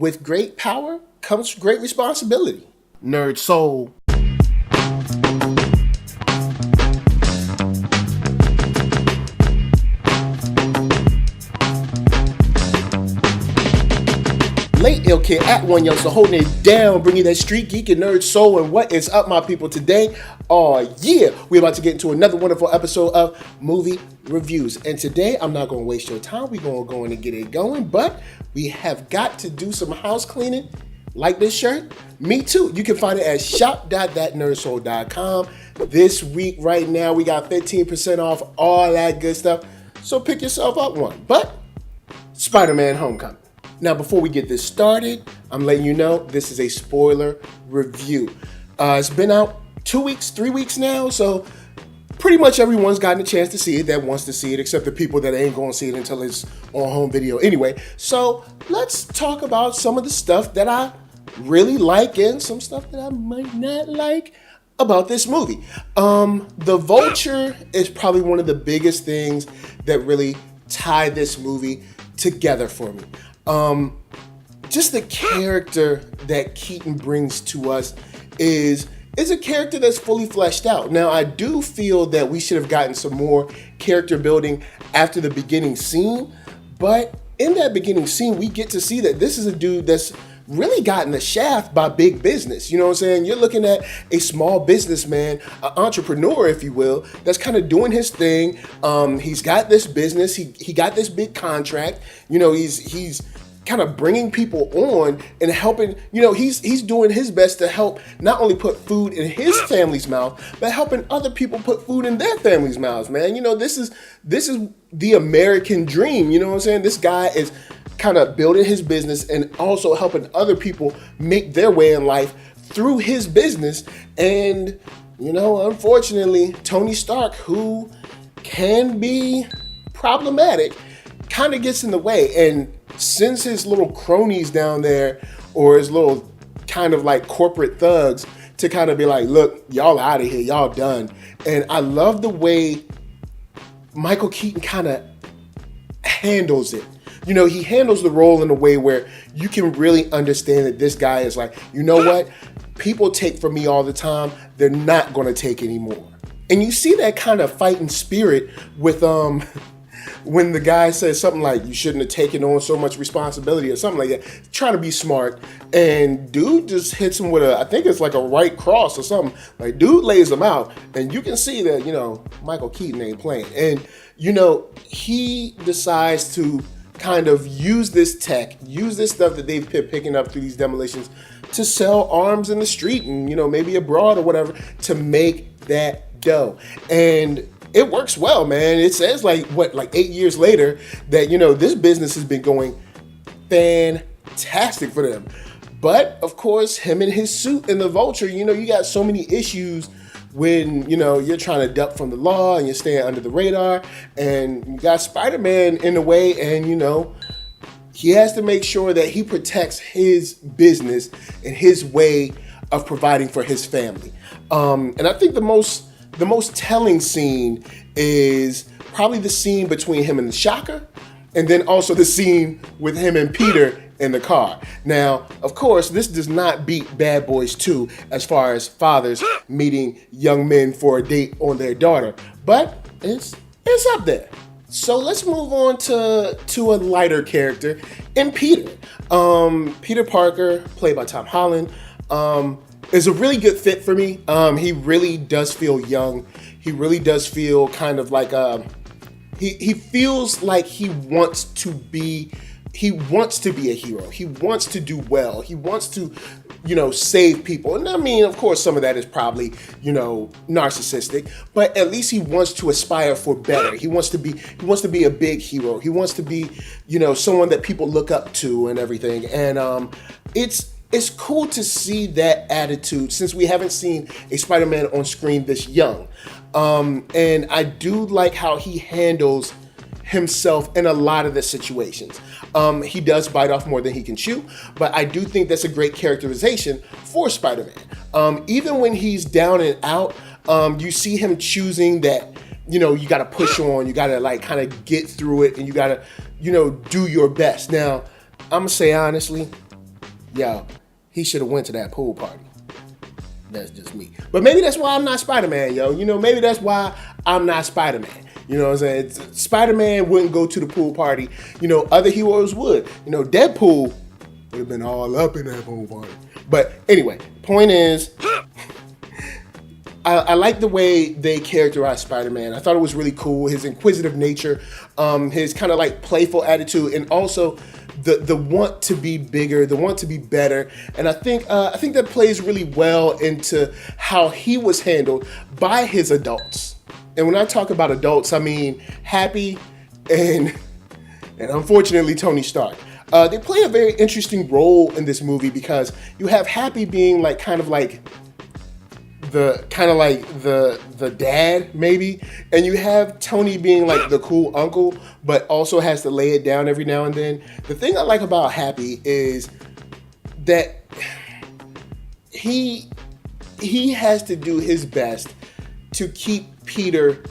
with great power comes great responsibility. NERDSoul. Late Ill Kid at OneYoungsta holding it down, bringing that StreetGeek and NERDSoul. And what is up, my people, today? Oh yeah, we're about to get into another wonderful episode of movie reviews. And today, I'm not going to waste your time. We're going to go in and get it going, but we have got to do some house cleaning. Like this shirt? Me too. You can find it at shop.thatnerdsoul.com. This week, right now, we got 15% off, all that good stuff. So pick yourself up one. But Spider-Man Homecoming. Now, before we get this started, I'm letting you know this is a spoiler review. It's been out 2 weeks, 3 weeks now, so pretty much everyone's gotten a chance to see it that wants to see it, except the people that ain't going to see it until it's on home video anyway. So let's talk about some of the stuff that I really like and some stuff that I might not like about this movie. The Vulture is probably one of the biggest things that really tie this movie together for me. Just the character that Keaton brings to us is a character that's fully fleshed out. Now, I do feel that we should have gotten some more character building after the beginning scene, but in that beginning scene, we get to see that this is a dude that's really gotten the shaft by big business. You know what I'm saying? You're looking at a small businessman, an entrepreneur, if you will, that's kind of doing his thing. He's got this business. He got this big contract. You know, he's kind of bringing people on and helping. You know, he's doing his best to help not only put food in his family's mouth, but helping other people put food in their family's mouths, man. You know, this is the American dream. You know what I'm saying? This guy is kind of building his business and also helping other people make their way in life through his business. And, you know, unfortunately, Tony Stark, who can be problematic, kind of gets in the way and sends his little cronies down there, or his little kind of like corporate thugs, to kind of be like, look, y'all out of here, y'all done. And I love the way Michael Keaton kind of handles it. You know, he handles the role in a way where you can really understand that this guy is like, you know what? People take from me all the time. They're not going to take anymore. And you see that kind of fighting spirit with when the guy says something like, you shouldn't have taken on so much responsibility or something like that, trying to be smart. And dude just hits him with I think it's like a right cross or something. Like, dude lays him out. And you can see that, you know, Michael Keaton ain't playing. And, you know, he decides to kind of use this tech, use this stuff that they've been picking up through these demolitions to sell arms in the street and, you know, maybe abroad or whatever, to make that dough. And it works well, man. It says like 8 years later that, you know, this business has been going fantastic for them. But of course, him and his suit in the Vulture, you know, you got so many issues when, you know, you're trying to duck from the law and you're staying under the radar, and you got Spider-Man in the way, and, you know, he has to make sure that he protects his business and his way of providing for his family. And I think the most telling scene is probably the scene between him and the Shocker, and then also the scene with him and Peter in the car. Now, of course, this does not beat Bad Boys 2 as far as fathers meeting young men for a date on their daughter, but it's up there. So let's move on to a lighter character in Peter. Peter Parker, played by Tom Holland, is a really good fit for me. He really does feel young. He really does feel kind of like he feels like he wants to be a hero. He wants to do well. He wants to, you know, save people. And I mean, of course, some of that is probably, you know, narcissistic, but at least he wants to aspire for better. He wants to be a big hero. He wants to be, you know, someone that people look up to and everything. And it's cool to see that attitude, since we haven't seen a Spider-Man on screen this young. And I do like how he handles himself in a lot of the situations. He does bite off more than he can chew, but I do think that's a great characterization for Spider-Man. Even when he's down and out, you see him choosing that, you know, you got to push on, you got to like kind of get through it, and you got to, you know, do your best. Now, I'm gonna say honestly, yo, he should have went to that pool party. That's just me. But maybe that's why I'm not Spider-Man, yo. You know, maybe that's why I'm not Spider-Man. You know what I'm saying? Spider-Man wouldn't go to the pool party. You know, other heroes would. You know, Deadpool would have been all up in that pool party. But anyway, point is, I like the way they characterized Spider-Man. I thought it was really cool. His inquisitive nature, his kind of like playful attitude, and also the want to be bigger, the want to be better. And I think that plays really well into how he was handled by his adults. And when I talk about adults, I mean Happy and unfortunately Tony Stark. They play a very interesting role in this movie because you have Happy being like kind of like the dad maybe, and you have Tony being like the cool uncle, but also has to lay it down every now and then. The thing I like about Happy is that he has to do his best to keep Peter,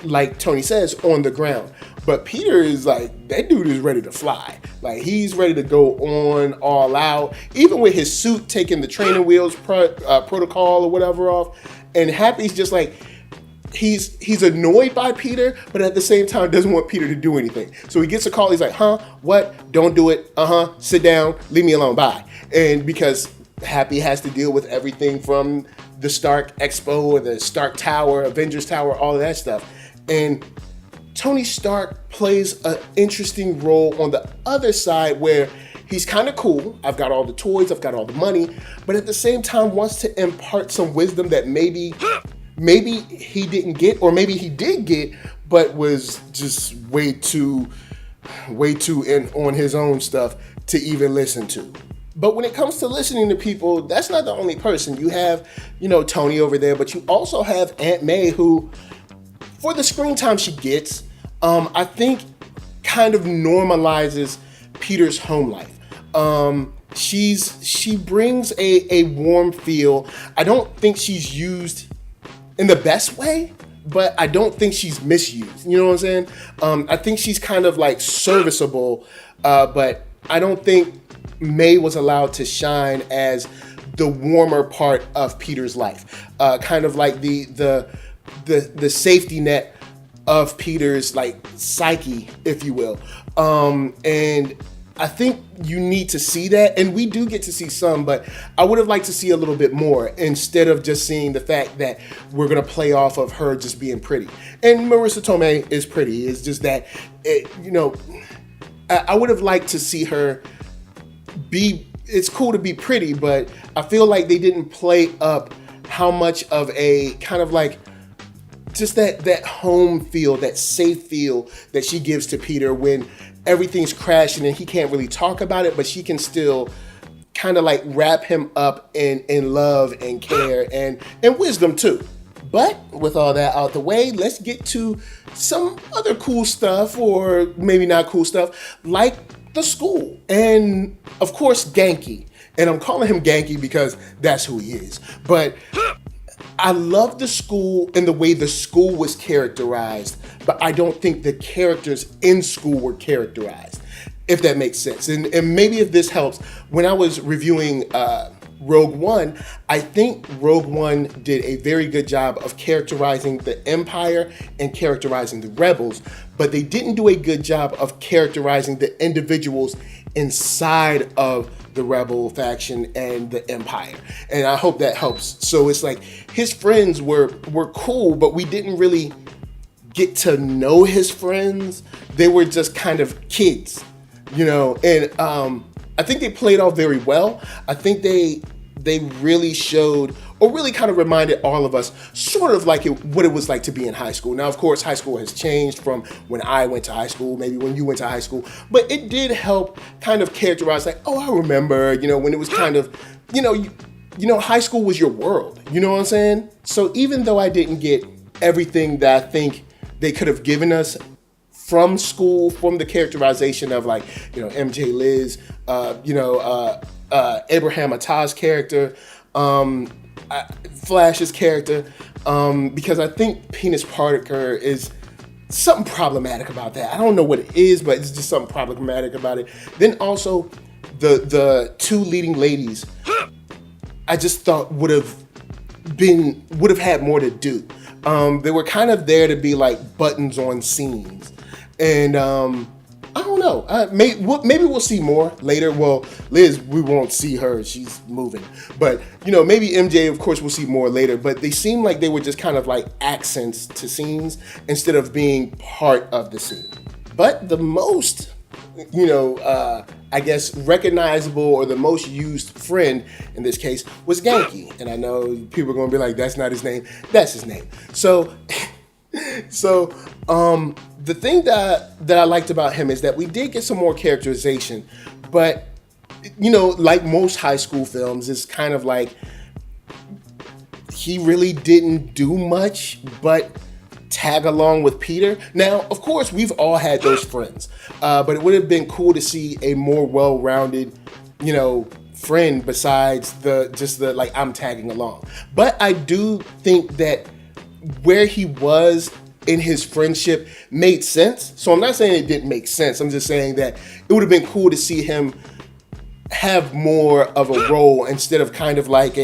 like Tony says, on the ground. But Peter is like, that dude is ready to fly. Like, he's ready to go on all out, even with his suit taking the training wheels protocol or whatever off. And Happy's just like, he's annoyed by Peter, but at the same time doesn't want Peter to do anything. So he gets a call, he's like, huh, what, don't do it, sit down, leave me alone, bye. And because Happy has to deal with everything from the Stark Expo or the Stark Tower, Avengers Tower, all of that stuff. And Tony Stark plays an interesting role on the other side where he's kind of cool. I've got all the toys, I've got all the money, but at the same time wants to impart some wisdom that maybe he didn't get, or maybe he did get, but was just way too in on his own stuff to even listen to. But when it comes to listening to people, that's not the only person. You have, Tony over there, but you also have Aunt May, who, for the screen time she gets, I think kind of normalizes Peter's home life. She brings a warm feel. I don't think she's used in the best way, but I don't think she's misused. You know what I'm saying? I think she's kind of like serviceable, but I don't think May was allowed to shine as the warmer part of Peter's life. Kind of like the safety net of Peter's like psyche, if you will. And I think you need to see that, and we do get to see some, but I would have liked to see a little bit more instead of just seeing the fact that we're gonna play off of her just being pretty. And Marissa Tomei is pretty. It's just that, I would have liked to see her be. It's cool to be pretty, but I feel like they didn't play up how much of a kind of like just that home feel, that safe feel that she gives to Peter when everything's crashing and he can't really talk about it, but she can still kind of like wrap him up in love and care and wisdom too. But with all that out the way, let's get to some other cool stuff, or maybe not cool stuff, like the school. And of course, Genki. And I'm calling him Genki because that's who he is. But I love the school and the way the school was characterized, but I don't think the characters in school were characterized, if that makes sense. And maybe if this helps, when I was reviewing Rogue One, I think Rogue One did a very good job of characterizing the Empire and characterizing the Rebels, but they didn't do a good job of characterizing the individuals inside of the Rebel faction and the Empire. And I hope that helps. So it's like his friends were cool, but we didn't really get to know his friends. They were just kind of kids, and I think they played off very well. I think they really showed, or really kind of reminded all of us sort of like what it was like to be in high school. Now, of course, high school has changed from when I went to high school, maybe when you went to high school, but it did help kind of characterize like, oh, I remember, when it was kind of, high school was your world, you know what I'm saying? So even though I didn't get everything that I think they could have given us from school, from the characterization of like, MJ Liz, Abraham Attah's character, Flash's character, because I think Penis Parker is something problematic about that. I don't know what it is, but it's just something problematic about it. Then also, the two leading ladies, I just thought would have had more to do. They were kind of there to be like buttons on scenes, and I don't know. Maybe we'll see more later. Well, Liz, we won't see her. She's moving. But, maybe MJ, of course, we'll see more later. But they seem like they were just kind of like accents to scenes instead of being part of the scene. But the most, I guess, recognizable or the most used friend in this case was Genki. And I know people are going to be like, that's not his name. That's his name. So the thing that I liked about him is that we did get some more characterization, but like most high school films, it's kind of like he really didn't do much but tag along with Peter. Now, of course, we've all had those friends, but it would have been cool to see a more well-rounded, friend besides the like I'm tagging along. But I do think that where he was in his friendship made sense. So I'm not saying it didn't make sense. I'm just saying that it would have been cool to see him have more of a role instead of kind of like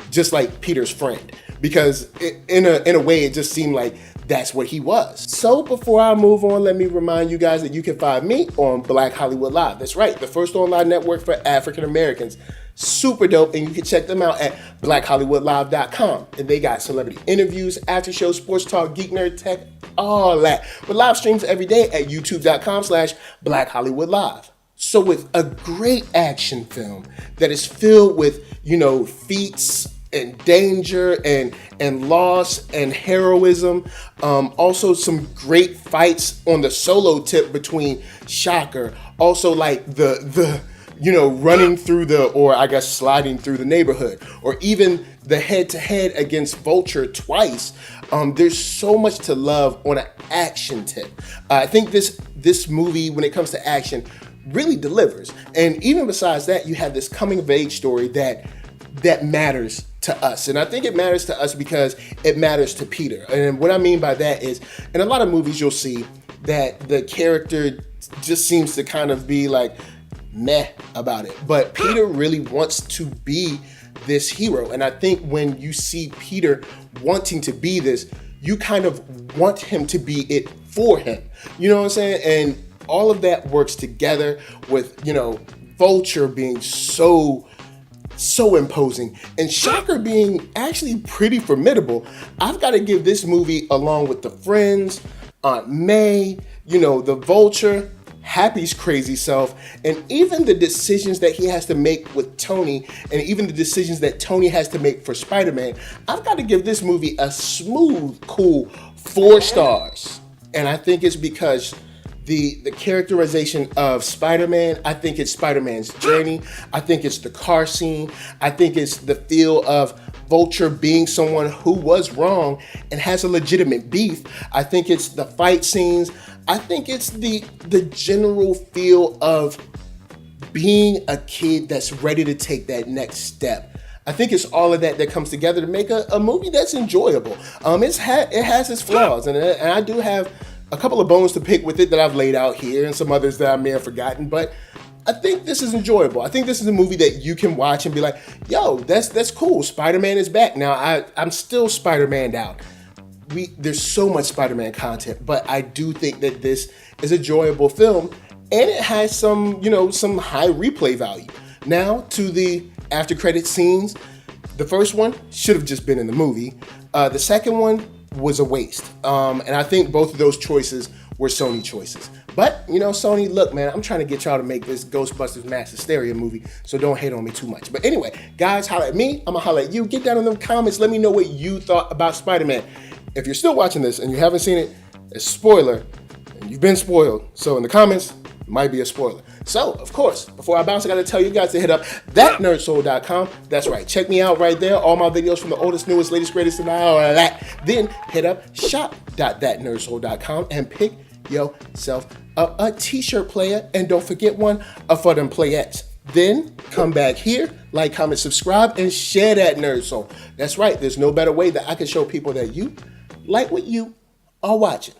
just like Peter's friend. Because in a way, it just seemed like that's what he was. So before I move on, let me remind you guys that you can find me on Black Hollywood Live. That's right, the first online network for African Americans. Super dope, and you can check them out at blackhollywoodlive.com. And they got celebrity interviews, after shows, sports talk, geek, nerd, tech, all that. With live streams every day at youtube.com/blackhollywoodlive. So with a great action film that is filled with, feats and danger and loss and heroism, also some great fights on the solo tip between Shocker, also like the running through sliding through the neighborhood, or even the head-to-head against Vulture twice. There's so much to love on an action tip. I think this movie, when it comes to action, really delivers. And even besides that, you have this coming-of-age story that matters to us. And I think it matters to us because it matters to Peter. And what I mean by that is, in a lot of movies, you'll see that the character just seems to kind of be like, meh about it. But Peter really wants to be this hero. And I think when you see Peter wanting to be this, you kind of want him to be it for him. You know what I'm saying? And all of that works together with, Vulture being so imposing and Shocker being actually pretty formidable. I've got to give this movie, along with the friends, Aunt May, the Vulture, Happy's crazy self, and even the decisions that he has to make with Tony, and even the decisions that Tony has to make for Spider-Man, I've got to give this movie a smooth, cool 4 stars. And I think it's because the characterization of Spider-Man, I think it's Spider-Man's journey, I think it's the car scene, I think it's the feel of Vulture being someone who was wrong and has a legitimate beef. I think it's the fight scenes. I think it's the general feel of being a kid that's ready to take that next step. I think it's all of that comes together to make a movie that's enjoyable. It has its flaws, and I do have a couple of bones to pick with it that I've laid out here, and some others that I may have forgotten, but I think this is enjoyable. I think this is a movie that you can watch and be like, yo, that's cool. Spider-Man is back. Now, I'm still Spider-Maned out. There's so much Spider-Man content, but I do think that this is a enjoyable film, and it has some high replay value. Now, to the after credit scenes, the first one should have just been in the movie. The second one was a waste. And I think both of those choices were Sony choices. But, Sony, look, man, I'm trying to get y'all to make this Ghostbusters Mass Hysteria movie, so don't hate on me too much. But anyway, guys, holla at me. I'm going to holla at you. Get down in the comments. Let me know what you thought about Spider-Man. If you're still watching this and you haven't seen it, it's a spoiler, and you've been spoiled. So in the comments, it might be a spoiler. So, of course, before I bounce, I got to tell you guys to hit up ThatNERDSoul.com. That's right. Check me out right there. All my videos from the oldest, newest, latest, greatest, and all of that. Then hit up shop.thatnerdsoul.com and pick yourself up a t-shirt player. And don't forget one for them playettes. Then come back here, like, comment, subscribe, and share that Nerd Soul. That's right. There's no better way that I can show people that you like what you are watching.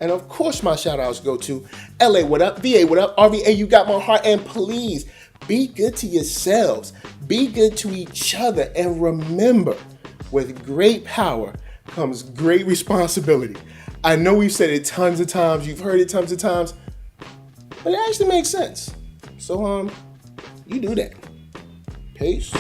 And of course, my shout outs go to LA, what up? VA, what up? RVA, you got my heart. And please, Be good to yourselves. Be good to each other. And remember, with great power comes great responsibility. I know we've said it tons of times. You've heard it tons of times. But it actually makes sense. So, you do that. Peace.